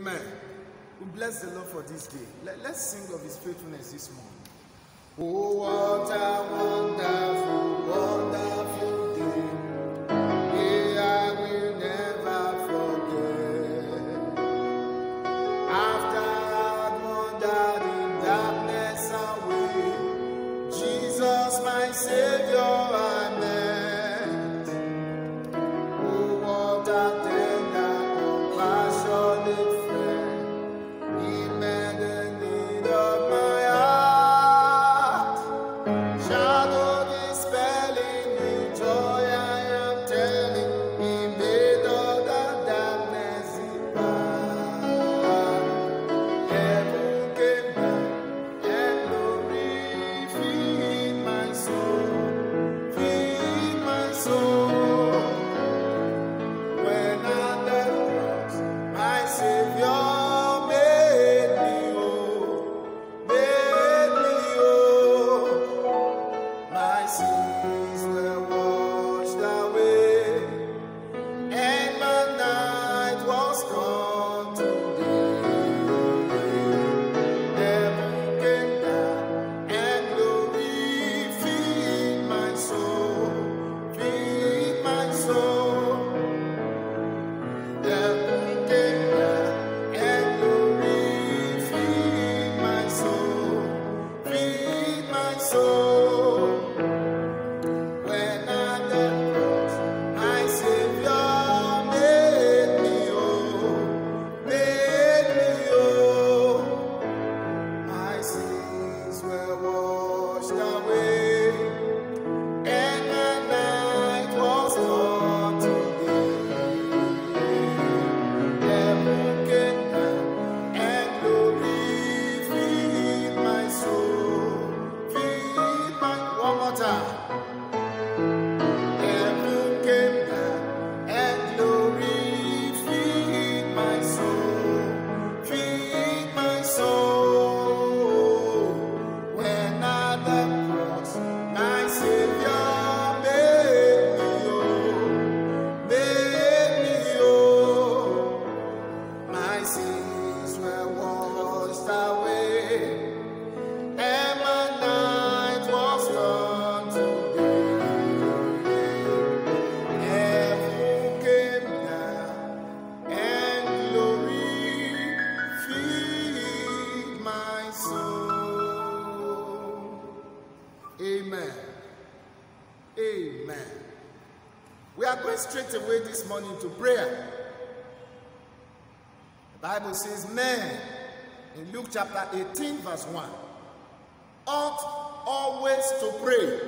Amen. We bless the Lord for this day. Let's sing of his faithfulness this morning. Oh, what a wonderful, wonderful day. Yeah, I will never forget. After I've wandered in darkness away, Jesus, my Savior, I met. Oh, what a tender, compassionate friend. He met the need of my heart. Shadow dispelling the joy I am telling. He made all the darkness depart. Heaven came down and glory feed my soul, feed my soul. When at the cross, my Savior made me whole, made me whole. My sins were washed away, and my night was gone today. Heaven came down, and glory feed my soul, feed my soul. Heaven came down, and glory feed my soul, feed my soul. When at the cross, my Savior made me whole, made me whole. My sins were washed away, and my night was gone today. Heaven came down, and glory feed my soul, feed my. One more time. Heaven came down, and glory feed my soul, feed my soul. When at the cross, my Savior made me whole, made me whole. My sins were washed away, and my night was gone today. Heaven came down, and glory feed my soul. Amen. Amen. We are going straight away this morning to prayer. The Bible says, men, in Luke chapter 18, verse 1, ought always to pray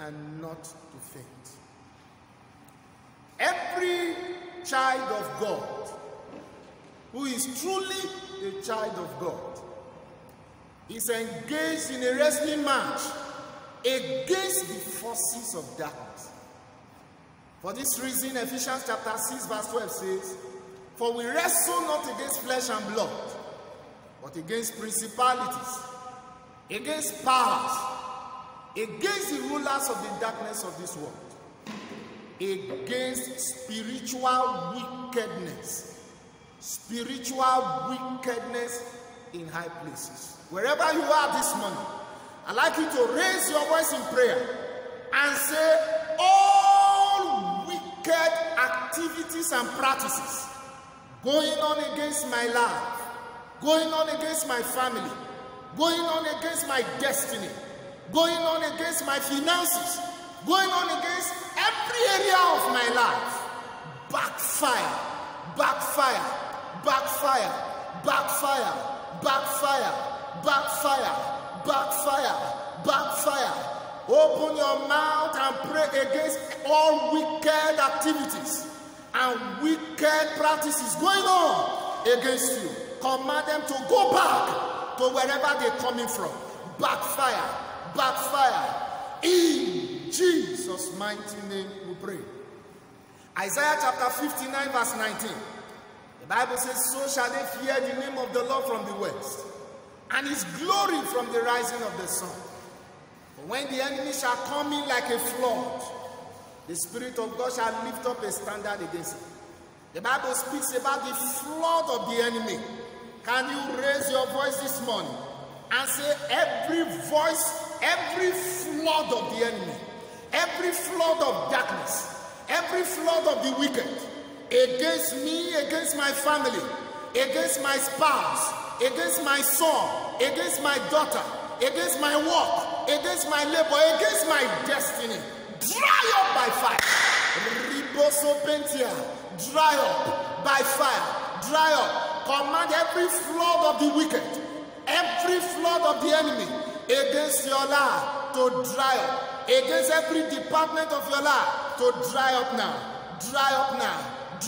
and not to faint. Every child of God who is truly a child of God is engaged in a wrestling match against the forces of darkness. For this reason, Ephesians chapter 6, verse 12 says, for we wrestle not against flesh and blood, but against principalities, against powers, against the rulers of the darkness of this world, against spiritual wickedness in high places. Wherever you are this morning, I'd like you to raise your voice in prayer and say, all wicked activities and practices going on against my life, going on against my family, going on against my destiny, going on against my finances, going on against every area of my life, backfire, backfire, backfire, backfire, backfire, backfire, backfire, backfire. Open your mouth and pray against all wicked activities and wicked practices going on against you. Command them to go back to wherever they're coming from. Backfire, backfire. In Jesus' mighty name we pray. Isaiah chapter 59 verse 19. The Bible says, so shall they fear the name of the Lord from the west, and his glory from the rising of the sun. For when the enemy shall come in like a flood, the Spirit of God shall lift up a standard against him. The Bible speaks about the flood of the enemy. Can you raise your voice this morning and say, every voice, every flood of the enemy, every flood of darkness, every flood of the wicked, against me, against my family, against my spouse, against my son, against my daughter, against my work, against my labor, against my destiny, dry up by fire. Dry up by fire. Dry up. Command every flood of the wicked, every flood of the enemy against your life to dry up. Against every department of your life to dry up now. Dry up now.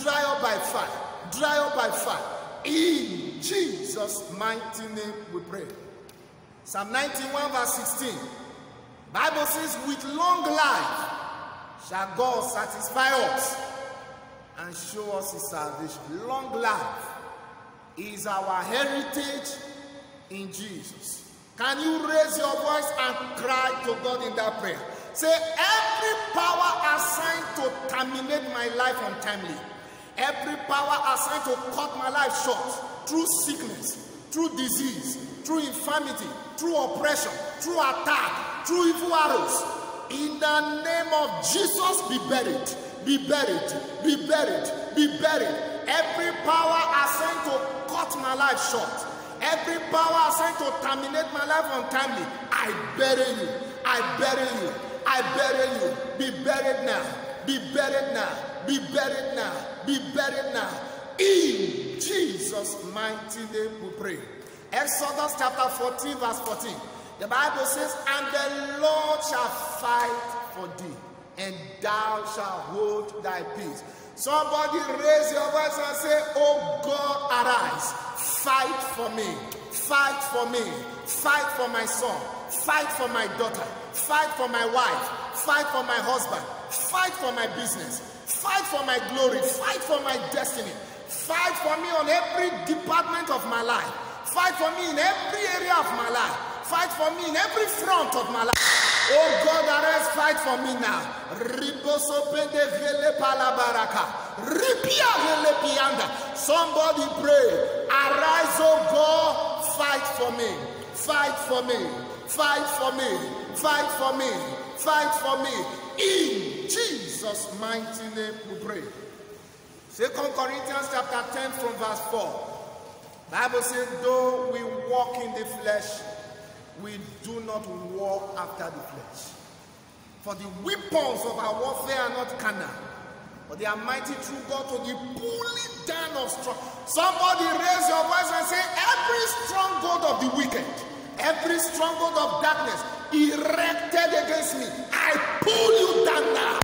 Dry up by fire. Dry up by fire. In Jesus' mighty name we pray. Psalm 91 verse 16. Bible says, with long life shall God satisfy us and show us his salvation. Long life is our heritage in Jesus. Can you raise your voice and cry to God in that prayer? Say, every power assigned to terminate my life untimely, every power assigned to cut my life short through sickness, through disease, through infirmity, through oppression, through attack, through evil arrows, in the name of Jesus, be buried, be buried, be buried, be buried. Every power assigned to cut my life short, every power assigned to terminate my life untimely, I bury you, I bury you, I bury you. Be buried now, be buried now, be buried now, be buried now. In Jesus' mighty name we pray. Exodus chapter 14 verse 14. The Bible says, and the Lord shall fight for thee, and thou shalt hold thy peace. Somebody raise your voice and say, oh God, arise. Fight for me. Fight for me. Fight for my son. Fight for my daughter. Fight for my wife. Fight for my husband. Fight for my business. Fight for my glory. Fight for my destiny. Fight for me on every department of my life. Fight for me in every area of my life. Fight for me in every front of my life. Oh God, arise, fight for me now. Somebody pray. Arise, oh God, fight for me. Fight for me. Fight for me. Fight for me. Fight for me. In Jesus' mighty name we pray. 2 Corinthians chapter 10 from verse 4. Bible says, though we walk in the flesh, we do not walk after the flesh. For the weapons of our warfare are not carnal, but they are mighty through God to the pulling down of strong. Somebody raise your voice and say, every stronghold of the wicked, every stronghold of darkness erected against me, I pull you down now.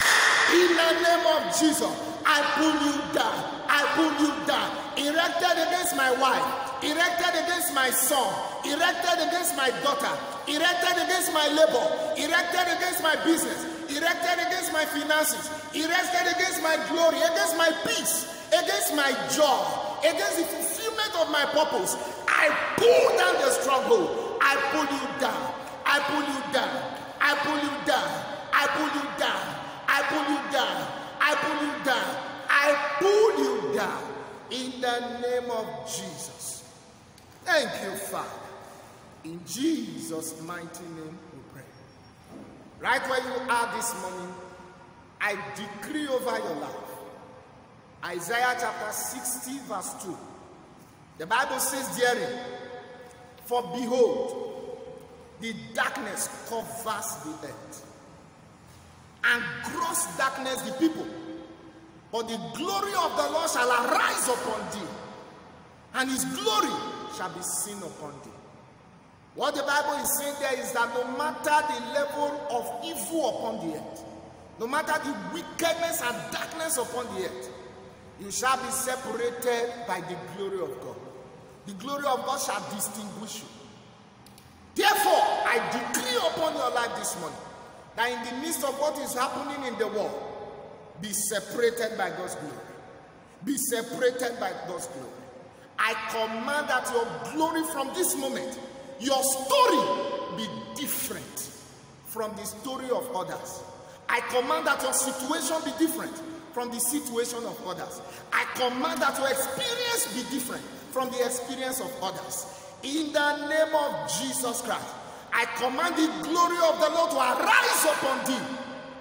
In the name of Jesus, I pull you down. I pull you down. Erected against my wife, erected against my son, erected against my daughter, erected against my labor, erected against my business, erected against my finances, erected against my glory, against my peace, against my joy, against the fulfillment of my purpose. I pull down the stronghold. I pull you down. I pull you down. I pull you down. I pull you down. I pull you down. I pull you down. I pull you down. In the name of Jesus. Thank you, Father. In Jesus' mighty name we pray. Right where you are this morning, I decree over your life. Isaiah chapter 60 verse 2. The Bible says therein, for behold, the darkness covers the earth, and gross darkness the people. But the glory of the Lord shall arise upon thee, and his glory shall be seen upon thee. What the Bible is saying there is that no matter the level of evil upon the earth, no matter the wickedness and darkness upon the earth, you shall be separated by the glory of God. The glory of God shall distinguish you. Therefore, I decree upon your life this morning that in the midst of what is happening in the world, be separated by God's glory. Be separated by God's glory. I command that your glory from this moment, your story be different from the story of others. I command that your situation be different from the situation of others. I command that your experience be different from the experience of others. In the name of Jesus Christ, I command the glory of the Lord to arise upon thee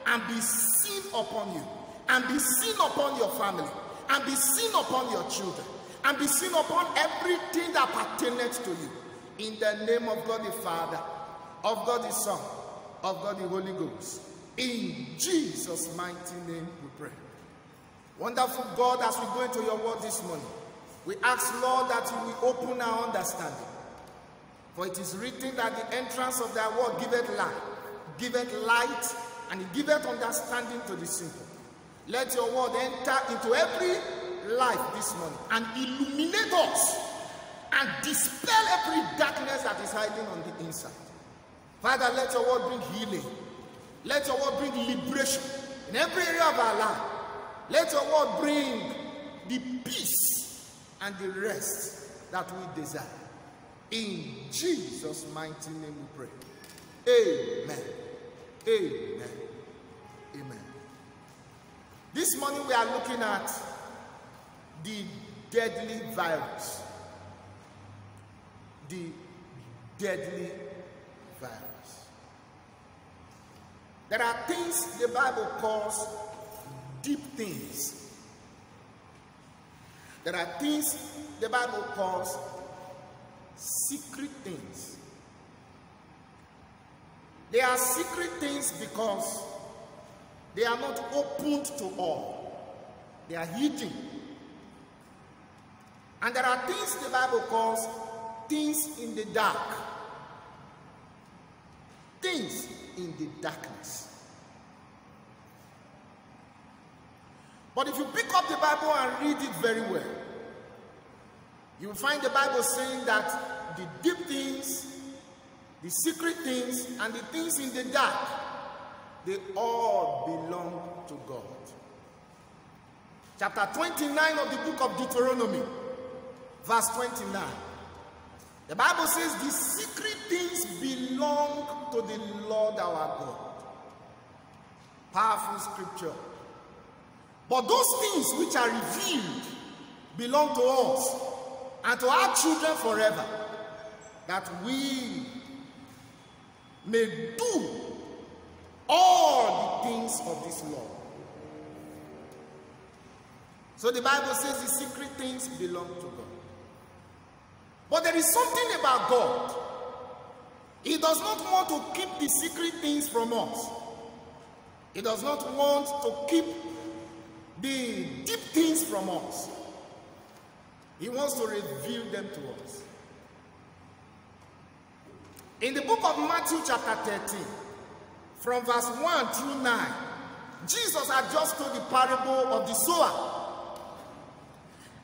and be seen upon you, and be seen upon your family, and be seen upon your children, and be seen upon everything that pertaineth to you. In the name of God the Father, of God the Son, of God the Holy Ghost. In Jesus' mighty name we pray. Wonderful God, as we go into your word this morning, we ask, Lord, that you will open our understanding. For it is written that the entrance of thy word giveth light, and it giveth understanding to the simple. Let your word enter into every life this morning and illuminate us and dispel every darkness that is hiding on the inside. Father, let your word bring healing. Let your word bring liberation in every area of our life. Let your word bring the peace and the rest that we desire. In Jesus' mighty name we pray. Amen. Amen. Amen. This morning we are looking at the deadly virus. The deadly virus. There are things the Bible calls deep things. There are things the Bible calls secret things. They are secret things because they are not opened to all. They are hidden. And there are things the Bible calls things in the dark. Things in the darkness. But if you pick up the Bible and read it very well, you will find the Bible saying that the deep things, the secret things, and the things in the dark, they all belong to God. Chapter 29 of the book of Deuteronomy, verse 29. The Bible says the secret things belong to the Lord our God. Powerful scripture. But those things which are revealed belong to us and to our children forever, that we may do all the things of this law. So the Bible says the secret things belong to God. But there is something about God. He does not want to keep the secret things from us. He does not want to keep the deep things from us. He wants to reveal them to us. In the book of Matthew chapter 13, from verse 1 through 9, Jesus had just told the parable of the sower.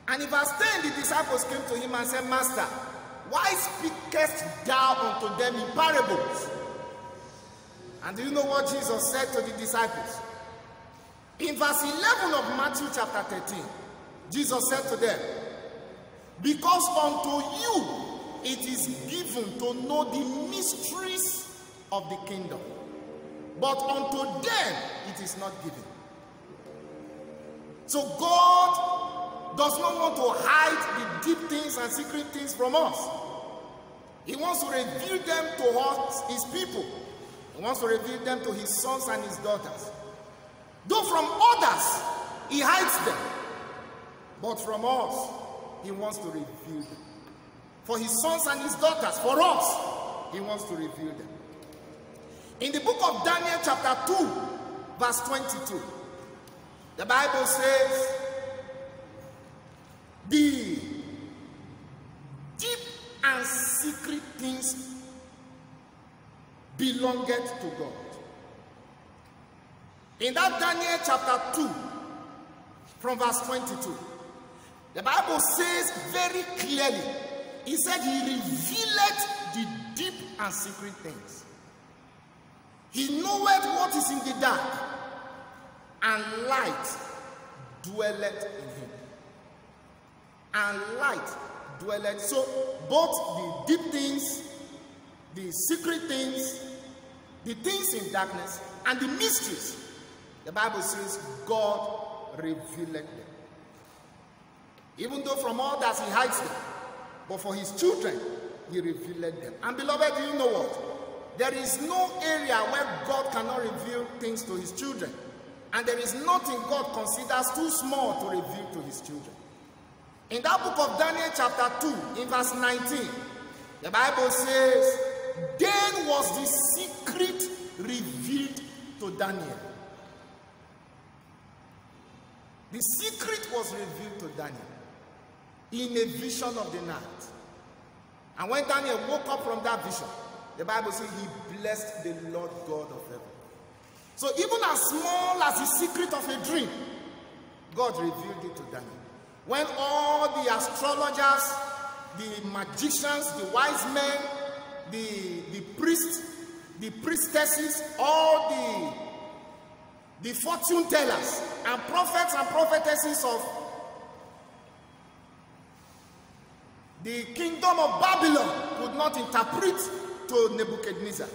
And in verse 10, the disciples came to him and said, Master, why speakest thou unto them in parables? And do you know what Jesus said to the disciples? In verse 11 of Matthew chapter 13, Jesus said to them, because unto you it is given to know the mysteries of the kingdom, but unto them it is not given. So God does not want to hide the deep things and secret things from us. He wants to reveal them to us, his people. He wants to reveal them to his sons and his daughters. Though from others, he hides them. But from us, he wants to reveal them. For his sons and his daughters, for us, he wants to reveal them. In the book of Daniel chapter 2, verse 22, the Bible says, the deep and secret things belongeth to God. In that Daniel chapter 2, from verse 22, the Bible says very clearly, he said he revealeth the deep and secret things. He knoweth what is in the dark, and light dwelleth in him. And light dwelleth. So both the deep things, the secret things, the things in darkness, and the mysteries, the Bible says God revealed them. Even though from all that he hides them, but for his children, he revealed them. And beloved, do you know what? There is no area where God cannot reveal things to his children. And there is nothing God considers too small to reveal to his children. In that book of Daniel chapter 2, in verse 19, the Bible says, then was the secret revealed to Daniel. The secret was revealed to Daniel in a vision of the night. And when Daniel woke up from that vision, the Bible says he blessed the Lord God of heaven. So even as small as the secret of a dream, God revealed it to Daniel. When all the astrologers, the magicians, the wise men, the priests, the priestesses, all the fortune tellers and prophets and prophetesses of the kingdom of Babylon could not interpret to Nebuchadnezzar,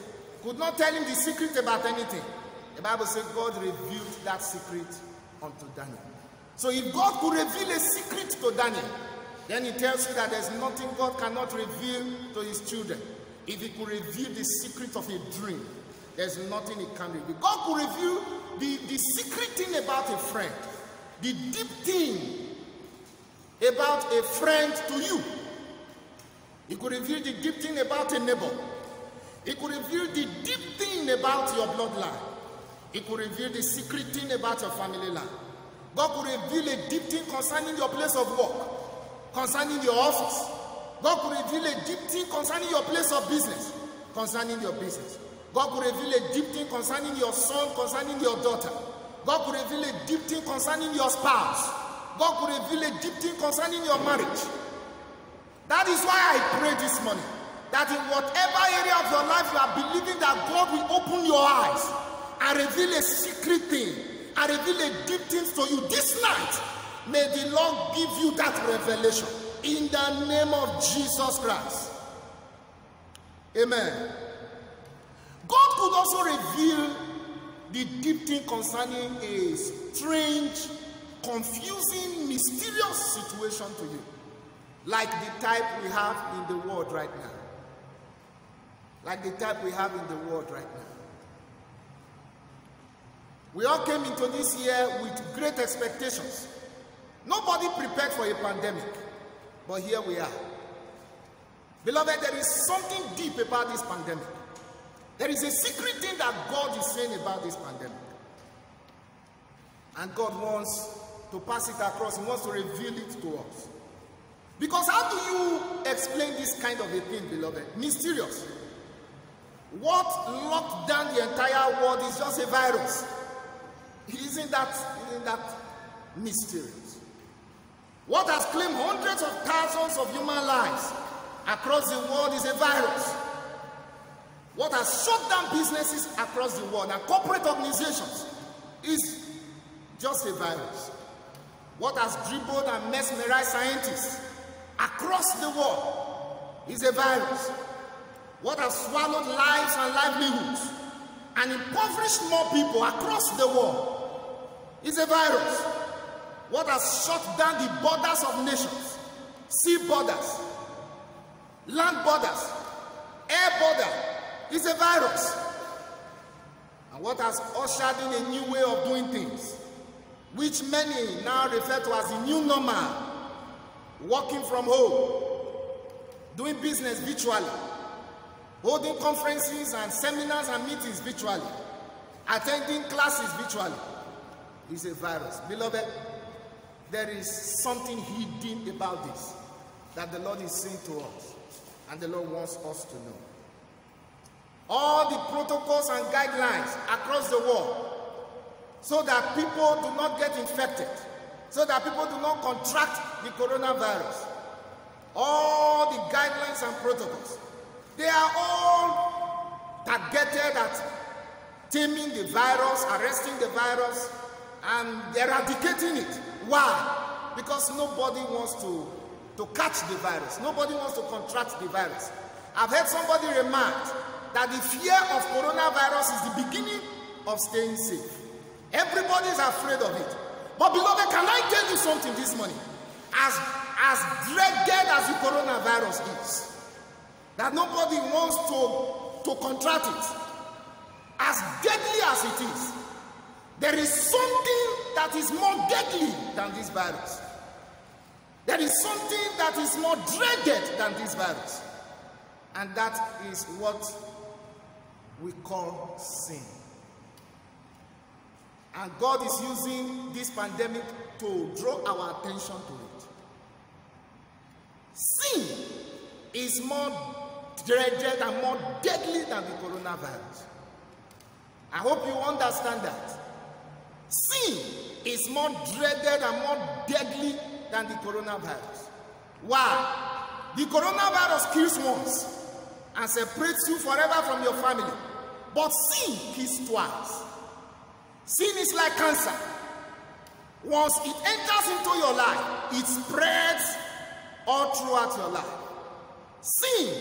could not tell him the secret about anything, the Bible says God revealed that secret unto Daniel. So if God could reveal a secret to Daniel, then he tells you that there's nothing God cannot reveal to his children. If he could reveal the secret of a dream, there's nothing he can't reveal. God could reveal the secret thing about a friend, the deep thing about a friend to you. He could reveal the deep thing about a neighbor. He could reveal the deep thing about your bloodline. He could reveal the secret thing about your family line. God could reveal a deep thing concerning your place of work, concerning your office. God could reveal a deep thing concerning your place of business, concerning your business. God could reveal a deep thing concerning your son, concerning your daughter. God could reveal a deep thing concerning your spouse. God could reveal a deep thing concerning your marriage. That is why I pray this morning, that in whatever area of your life you are believing that God will open your eyes and reveal a secret thing, and reveal a deep thing to you this night, may the Lord give you that revelation in the name of Jesus Christ. Amen. God could also reveal the deep thing concerning a strange, confusing, mysterious situation to you, like the type we have in the world right now. Like the type we have in the world right now. We all came into this year with great expectations. Nobody prepared for a pandemic, but here we are. Beloved, there is something deep about this pandemic. There is a secret thing that God is saying about this pandemic. And God wants to pass it across. He wants to reveal it to us. Because how do you explain this kind of a thing, beloved? Mysterious. What locked down the entire world is just a virus. Isn't that mysterious? What has claimed hundreds of thousands of human lives across the world is a virus. What has shut down businesses across the world and corporate organizations is just a virus. What has dribbled and mesmerized scientists across the world is a virus. What has swallowed lives and livelihoods and impoverished more people across the world is a virus. What has shut down the borders of nations, sea borders, land borders, air border, is a virus. And what has ushered in a new way of doing things, which many now refer to as the new normal, working from home, doing business virtually, holding conferences and seminars and meetings virtually, attending classes virtually, is a virus. Beloved, there is something hidden about this that the Lord is saying to us, and the Lord wants us to know. All the protocols and guidelines across the world, so that people do not get infected, so that people do not contract the coronavirus, all the guidelines and protocols, they are all targeted at taming the virus, arresting the virus, and eradicating it. Why? Because nobody wants to catch the virus. Nobody wants to contract the virus. I've heard somebody remark that the fear of coronavirus is the beginning of staying safe. Everybody is afraid of it. But beloved, can I tell you something this morning? As dreaded as the coronavirus is, that nobody wants to contract it, as deadly as it is, there is something that is more deadly than this virus. There is something that is more dreaded than this virus. And that is what we call sin. And God is using this pandemic to draw our attention to it. Sin is more dreaded and more deadly than the coronavirus. I hope you understand that. Sin is more dreaded and more deadly than the coronavirus. Why? The coronavirus kills once and separates you forever from your family. But sin kills twice. Sin is like cancer. Once it enters into your life, it spreads all throughout your life. Sin,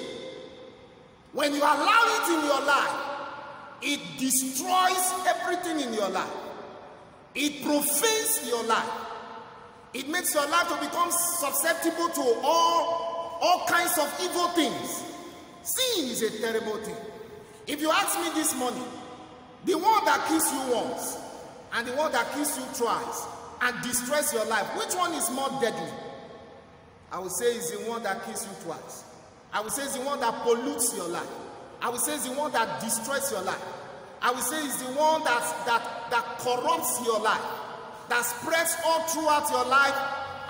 when you allow it in your life, it destroys everything in your life. It profanes your life. It makes your life to become susceptible to all kinds of evil things. Sin is a terrible thing. If you ask me this morning, the one that kills you once and the one that kills you twice and destroys your life, which one is more deadly? I would say it's the one that kills you twice. I would say it's the one that pollutes your life. I would say it's the one that destroys your life. I would say it's the one that corrupts your life, that spreads all throughout your life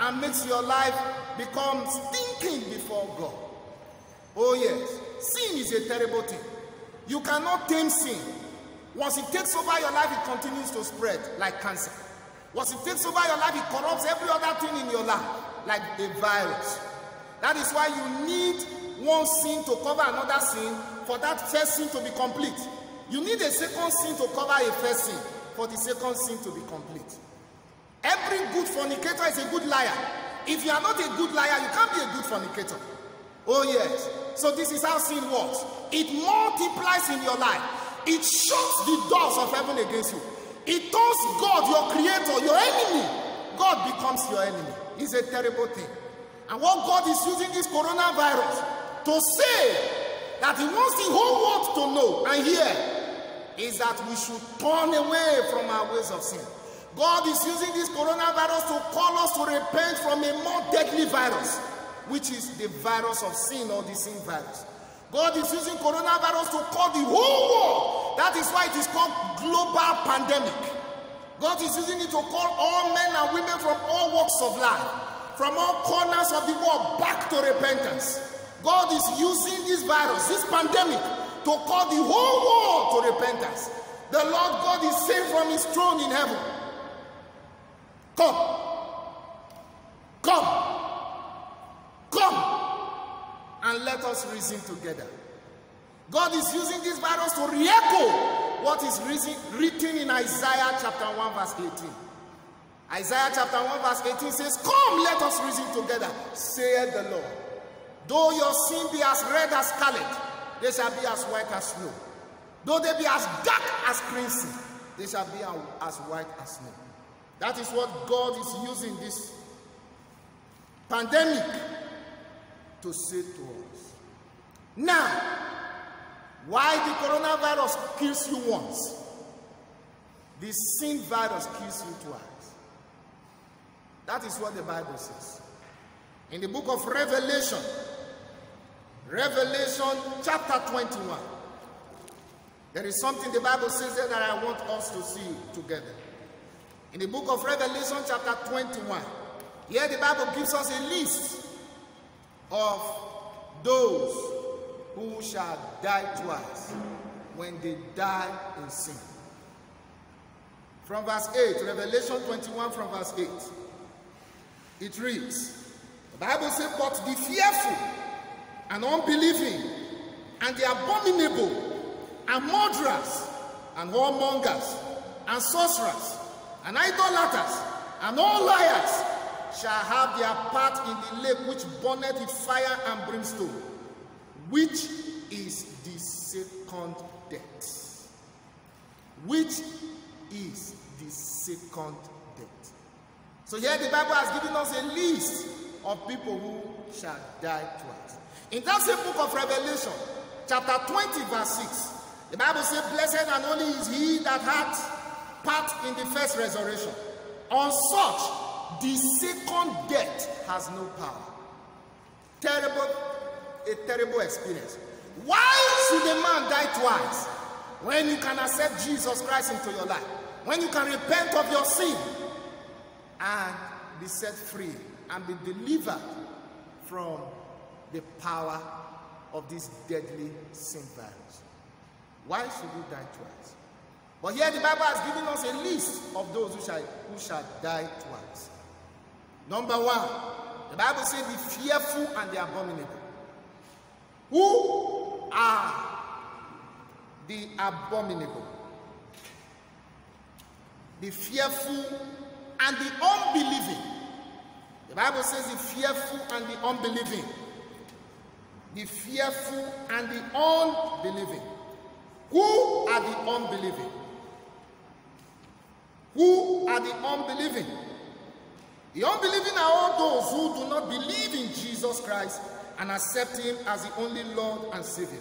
and makes your life become stinking before God. Oh yes, sin is a terrible thing. You cannot tame sin. Once it takes over your life, it continues to spread like cancer. Once it takes over your life, it corrupts every other thing in your life like a virus. That is why you need one sin to cover another sin for that first sin to be complete. You need a second sin to cover a first sin for the second sin to be complete. Every good fornicator is a good liar. If you are not a good liar, you can't be a good fornicator. Oh yes. So this is how sin works. It multiplies in your life. It shuts the doors of heaven against you. It turns God, your creator, your enemy. God becomes your enemy. It's a terrible thing. And what God is using this coronavirus to say, that He wants the whole world to know and hear, is that we should turn away from our ways of sin. God is using this coronavirus to call us to repent from a more deadly virus, which is the virus of sin, or the sin virus. God is using coronavirus to call the whole world. That is why it is called global pandemic. God is using it to call all men and women from all walks of life, from all corners of the world, back to repentance. God is using this virus, this pandemic, to call the whole world to repentance. The Lord God is saying from His throne in heaven, come, come, come, and let us reason together. God is using this virus to re-echo what is written in Isaiah chapter 1 verse 18. Isaiah chapter 1 verse 18 says, come, let us reason together, saith the Lord. Though your sin be as red as scarlet, they shall be as white as snow. Though they be as dark as crimson, they shall be as white as snow. That is what God is using this pandemic to say to us. Now, why the coronavirus kills you once, the sin virus kills you twice. That is what the Bible says. In the book of Revelation, Revelation chapter 21, there is something the Bible says there that I want us to see together. In the book of Revelation chapter 21, here the Bible gives us a list of those who shall die twice when they die in sin. From verse 8, Revelation 21 from verse 8, it reads, the Bible says, but the fearful and unbelieving and the abominable and murderers and whoremongers and sorcerers and idolaters and all liars shall have their part in the lake which burneth with fire and brimstone, which is the second death. Which is the second death. So here the Bible has given us a list of people who shall die twice. In that same book of Revelation, chapter 20, verse 6, the Bible says, blessed and holy is he that hath part in the first resurrection. On such, the second death has no power. A terrible experience. Why should a man die twice when you can accept Jesus Christ into your life? When you can repent of your sin and be set free and be delivered from the power of this deadly sin virus. Why should you die twice? But here the Bible has given us a list of those who shall die twice. Number one, the Bible says the fearful and the abominable. Who are the abominable? The fearful and the unbelieving. The Bible says the fearful and the unbelieving. The fearful and the unbelieving. Who are the unbelieving? Who are the unbelieving? The unbelieving are all those who do not believe in Jesus Christ and accept him as the only Lord and Savior.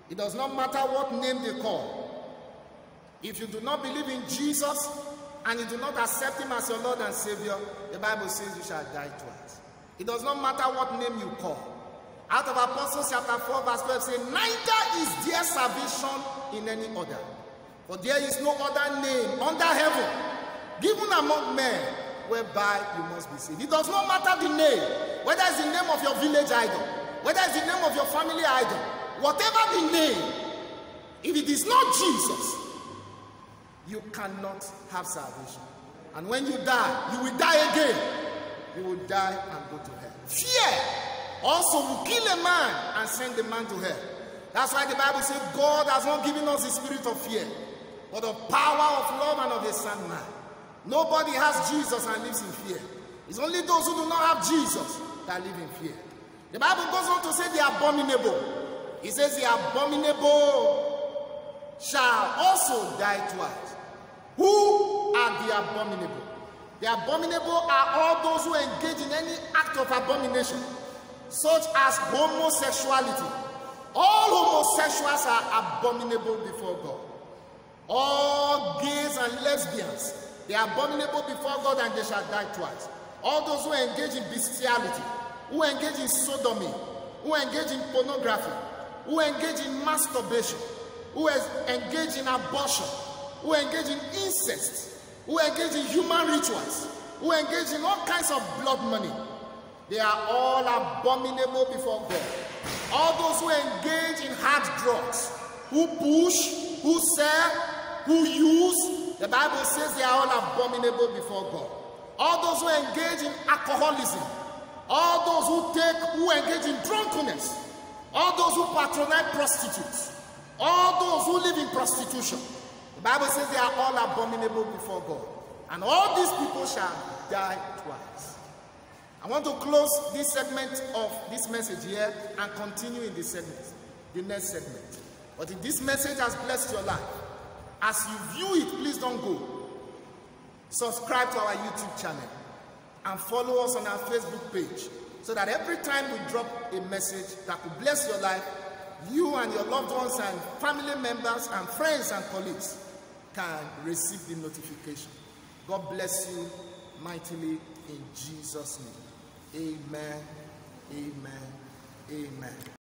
It does not matter what name they call. If you do not believe in Jesus and you do not accept him as your Lord and Savior, the Bible says you shall die twice. It does not matter what name you call. Out of Apostles chapter 4 verse 12 says, neither is there salvation in any other. For there is no other name under heaven given among men whereby you must be saved. It does not matter the name, whether it's the name of your village idol, whether it's the name of your family idol, whatever the name, if it is not Jesus, you cannot have salvation. And when you die, you will die again. You will die and go to hell. Fear also will kill a man and send the man to hell. That's why the Bible says God has not given us the spirit of fear, but of power, of love, and of a sound mind. Nobody has Jesus and lives in fear. It's only those who do not have Jesus that live in fear. The Bible goes on to say the abominable. It says the abominable shall also die twice. Who are the abominable? The abominable are all those who engage in any act of abomination, such as homosexuality. All homosexuals are abominable before God. All gays and lesbians, they are abominable before God and they shall die twice. All those who engage in bestiality, who engage in sodomy, who engage in pornography, who engage in masturbation, who engage in abortion, who engage in incest, who engage in human rituals, who engage in all kinds of blood money, they are all abominable before God. All those who engage in hard drugs, who push, who sell, who use, the Bible says they are all abominable before God. All those who engage in alcoholism, all those who engage in drunkenness, all those who patronize prostitutes, all those who live in prostitution, the Bible says they are all abominable before God. And all these people shall die twice. I want to close this segment of this message here and continue in this segment, the next segment. But if this message has blessed your life, as you view it, please don't go. Subscribe to our YouTube channel and follow us on our Facebook page so that every time we drop a message that will bless your life, you and your loved ones and family members and friends and colleagues can receive the notification. God bless you mightily in Jesus' name. Amen, amen, amen.